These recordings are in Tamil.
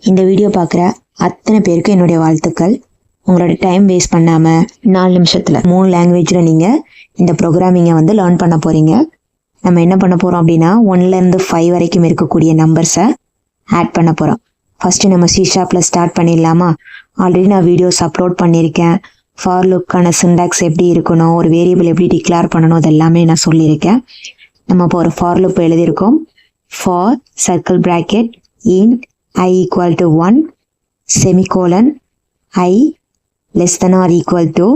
இந்த வீடியோ பார்க்குற அத்தனை பேருக்கு என்னுடைய வாழ்த்துக்கள். உங்களோட டைம் வேஸ்ட் பண்ணாமல் 4 நிமிஷத்தில் 3 லாங்குவேஜில் நீங்கள் இந்த ப்ரோக்ராமிங்கை வந்து லேர்ன் பண்ண போகிறீங்க. நம்ம என்ன பண்ண போகிறோம் அப்படின்னா 1லேருந்து 5 வரைக்கும் இருக்கக்கூடிய நம்பர்ஸை ஆட் பண்ண போகிறோம். ஃபஸ்ட்டு நம்ம C# ஸ்டார்ட் பண்ணிடலாமா? ஆல்ரெடி நான் வீடியோஸ் அப்லோட் பண்ணியிருக்கேன். ஃபார் லுக்கான சிண்டாக்ஸ் எப்படி இருக்கணும், ஒரு வேரியபிள் எப்படி டிக்ளேர் பண்ணணும், அது எல்லாமே நான் சொல்லியிருக்கேன். நம்ம இப்போ ஒரு ஃபார் லுப் எழுதியிருக்கோம். For circle bracket in I equal to 1 semicolon I less than or equal to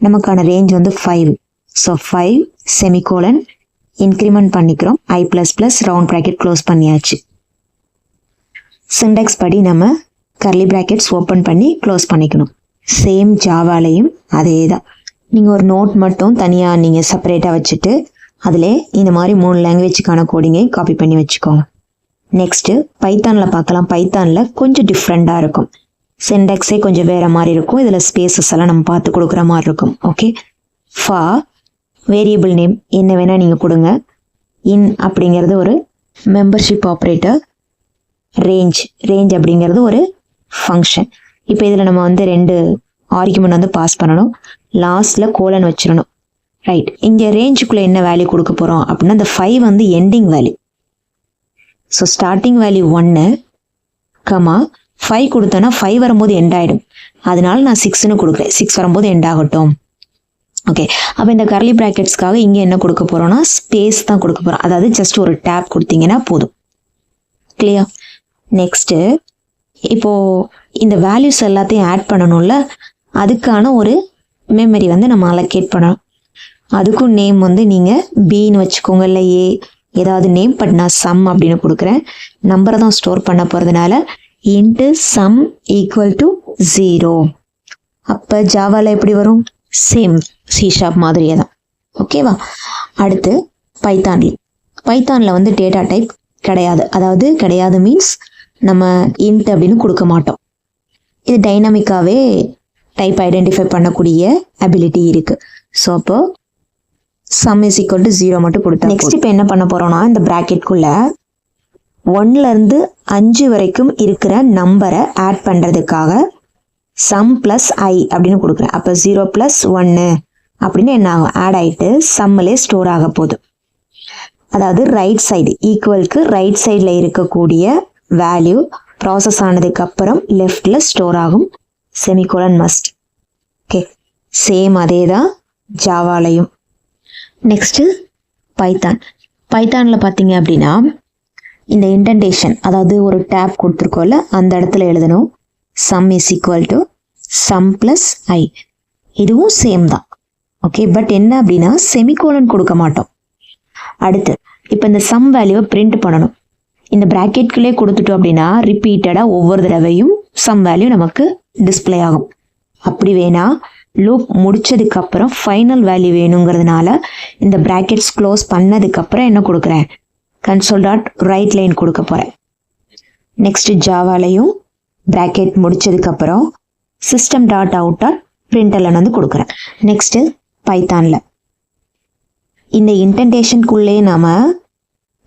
நமக்கான ரேஞ்ச் வந்து 5. ஸோ 5 செமிகோலன் இன்க்ரிமெண்ட் பண்ணிக்கிறோம். I ++ ரவுண்ட் ப்ராக்கெட் க்ளோஸ் பண்ணியாச்சு. சிண்டெக்ஸ் படி நம்ம கர்லி ப்ராக்கெட்ஸ் ஓப்பன் பண்ணி க்ளோஸ் பண்ணிக்கணும். சேம் ஜாவாலையும் அதே தான். நீங்கள் ஒரு நோட் மட்டும் தனியாக நீங்கள் செப்பரேட்டாக வச்சுட்டு அதில் இந்த மாதிரி 3 லாங்குவேஜுக்கான கோடிங்கை காப்பி பண்ணி வச்சுக்கோங்க. நெக்ஸ்ட்டு பைத்தானில் பார்க்கலாம். பைத்தானில் கொஞ்சம் டிஃப்ரெண்ட்டாக இருக்கும். சிண்டெக்ஸே கொஞ்சம் வேறு மாதிரி இருக்கும். இதில் ஸ்பேசஸ் எல்லாம் நம்ம பார்த்து கொடுக்குற மாதிரி இருக்கும். ஓகே, ஃபார் வேரியபிள் நேம் என்ன வேணால் நீங்கள் கொடுங்க. இன் அப்படிங்கிறது ஒரு மெம்பர்ஷிப் ஆப்ரேட்டர். ரேஞ்ச் அப்படிங்கிறது ஒரு ஃபங்க்ஷன். இப்போ இதில் நம்ம வந்து 2 ஆர்குமெண்ட் வந்து பாஸ் பண்ணணும். லாஸ்ட்டில் கோலன் வச்சிடணும். ரைட், இங்கே ரேஞ்சுக்குள்ளே என்ன வேல்யூ கொடுக்க போகிறோம் அப்படின்னா இந்த 5 வந்து ending value. So starting value 1 comma 5 கொடுத்தோன்னா 5 வரும்போது எண்ட் ஆகிடும். அதனால நான் 6ன்னு கொடுக்குறேன். 6 வரும்போது எண்ட் ஆகட்டும். ஓகே, அப்போ இந்த கர்லி ப்ராக்கெட்ஸ்க்காக இங்கே என்ன கொடுக்க போகிறோம்னா ஸ்பேஸ் தான் கொடுக்க போகிறோம். அதாவது ஜஸ்ட் ஒரு டேப் கொடுத்தீங்கன்னா போதும். கிளியர்? நெக்ஸ்ட்டு இப்போது இந்த வேல்யூஸ் எல்லாத்தையும் ஆட் பண்ணணும்ல, அதுக்கான ஒரு மெமரி வந்து நம்ம அலோகேட் பண்ணணும். அதுக்கும் நேம் வந்து நீங்கள் பின்னு வச்சுக்கோங்க, இல்லை ஏதாவது நேம். பட் நான் சம் அப்படின்னு கொடுக்குறேன். நம்பரை தான் ஸ்டோர் பண்ண போகிறதுனால இன்ட்டு சம் ஈக்குவல் டு 0. அப்போ ஜாவாவில் எப்படி வரும்? சேம் C# மாதிரியே தான். ஓகேவா? அடுத்து பைத்தானில் வந்து டேட்டா டைப் கிடையாது. அதாவது கிடையாது மீன்ஸ் நம்ம இன்ட் அப்படின்னு கொடுக்க மாட்டோம். இது டைனாமிக்காகவே டைப் ஐடென்டிஃபை பண்ணக்கூடிய அபிலிட்டி இருக்குது. ஸோ அப்போ சம் இஸ் ஈக்குவல் டு 0 மட்டும் கொடுத்தா. நெக்ஸ்ட் இப்போ என்ன பண்ண போகிறோம்னா இந்த ப்ராக்கெட்குள்ளே 1லேருந்து 5 வரைக்கும் இருக்கிற நம்பரை ஆட் பண்ணுறதுக்காக சம் ப்ளஸ் I அப்படின்னு கொடுக்குறேன். அப்போ 0 + 1 அப்படின்னு என்ன ஆகும்? ஆட் ஆகிட்டு சம்மிலே ஸ்டோர் ஆக போகுது. அதாவது ரைட் சைடு ஈக்குவலுக்கு ரைட் சைடில் இருக்கக்கூடிய வேல்யூ ப்ராசஸ் ஆனதுக்கு அப்புறம் லெஃப்டில் ஸ்டோர் ஆகும். Semicolon must. ஓகே, சேம் அதே தான் ஜாவாலையும். நெக்ஸ்ட்டு பைத்தானில் பார்த்தீங்க அப்படின்னா இந்த இன்டென்டேஷன், அதாவது ஒரு டேப் கொடுத்துருக்கோம்ல, அந்த இடத்துல எழுதணும் some is equal to some plus I. இதுவும் சேம் தான். ஓகே, பட் என்ன அப்படின்னா செமிகோலன் கொடுக்க மாட்டோம். அடுத்து இப்போ இந்த சம் வேல்யூவை பிரிண்ட் பண்ணணும். இந்த ப்ராக்கெட்குள்ளே கொடுத்துட்டோம் அப்படின்னா ரிப்பீட்டடாக ஒவ்வொரு தடவையும் சம் வேல்யூ நமக்கு டிஸ்பிளே ஆகும். அப்படி வேணா லூப் முடிச்சதுக்கப்புறம் ஃபைனல் வேல்யூ வேணுங்கிறதுனால இந்த ப்ராக்கெட்ஸ் க்ளோஸ் பண்ணதுக்கப்புறம் என்ன கொடுக்குறேன்? console.writeLine கொடுக்க போகிறேன். நெக்ஸ்ட் ஜாவாலையும் ப்ராக்கெட் முடிச்சதுக்கப்புறம் system.out.println வந்து கொடுக்குறேன். நெக்ஸ்ட்டு பைத்தானில் இந்த இன்டென்டேஷனுக்குள்ளே நாம்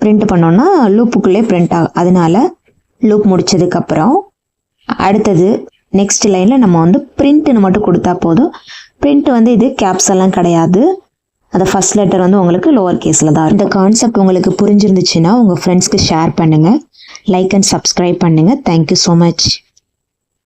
பிரிண்ட் பண்ணோன்னா லூப்புக்குள்ளே பிரிண்ட் ஆகும். அதனால லூப் முடிச்சதுக்கப்புறம் அடுத்தது நெக்ஸ்ட் லைனில் நம்ம வந்து பிரிண்ட்னு மட்டும் கொடுத்தா போதும். பிரிண்ட் வந்து இது கேப்ஸ் எல்லாம் கிடையாது. அந்த ஃபர்ஸ்ட் லெட்டர் வந்து உங்களுக்கு லோவர் கேஸில் தான். இந்த கான்செப்ட் உங்களுக்கு புரிஞ்சிருந்துச்சுன்னா உங்கள் ஃப்ரெண்ட்ஸ்க்கு ஷேர் பண்ணுங்கள். லைக் அண்ட் சப்ஸ்கிரைப் பண்ணுங்கள். Thank you so much.